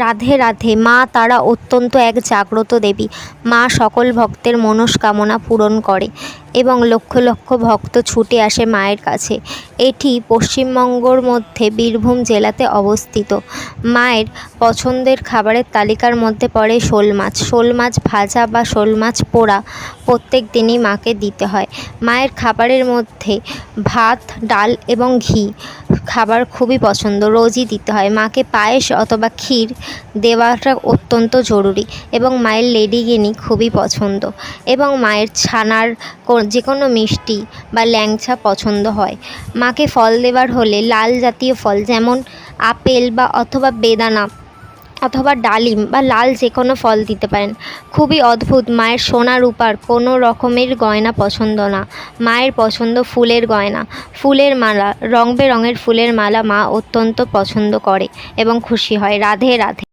রাধে রাধে। মা তারা অত্যন্ত এক জাগ্রত দেবী। মা সকল ভক্তের মনস্কামনা পূরণ করে এবং লক্ষ লক্ষ ভক্ত ছুটে আসে মায়ের কাছে। এটি পশ্চিমবঙ্গর মধ্যে বীরভূম জেলাতে অবস্থিত। মায়ের পছন্দের খাবারের তালিকার মধ্যে পড়ে শোল মাছ। শোল মাছ ভাজা বা শোল মাছ পোড়া প্রত্যেক দিনই মাকে দিতে হয়। মায়ের খাবারের মধ্যে ভাত, ডাল এবং ঘি খাবার খুবই পছন্দ, রোজই দিতে হয়। মাকে পায়েস অথবা ক্ষীর দেওয়াটা অত্যন্ত জরুরি এবং মায়ের লেডিকেনি খুবই পছন্দ এবং মায়ের ছানার যে কোনো মিষ্টি বা ল্যাংচা পছন্দ হয়। মাকে ফল দেওয়ার হলে লাল জাতীয় ফল যেমন আপেল বা অথবা বেদানা অথবা ডালিম বা লাল যে কোনো ফল দিতে পারেন। খুবই অদ্ভুত, মায়ের সোনা রূপার কোনো রকমের গয়না পছন্দ না। মায়ের পছন্দ ফুলের গয়না, ফুলের মালা, রং বেরঙের ফুলের মালা মা অত্যন্ত পছন্দ করে এবং খুশি হয়। রাধে রাধে।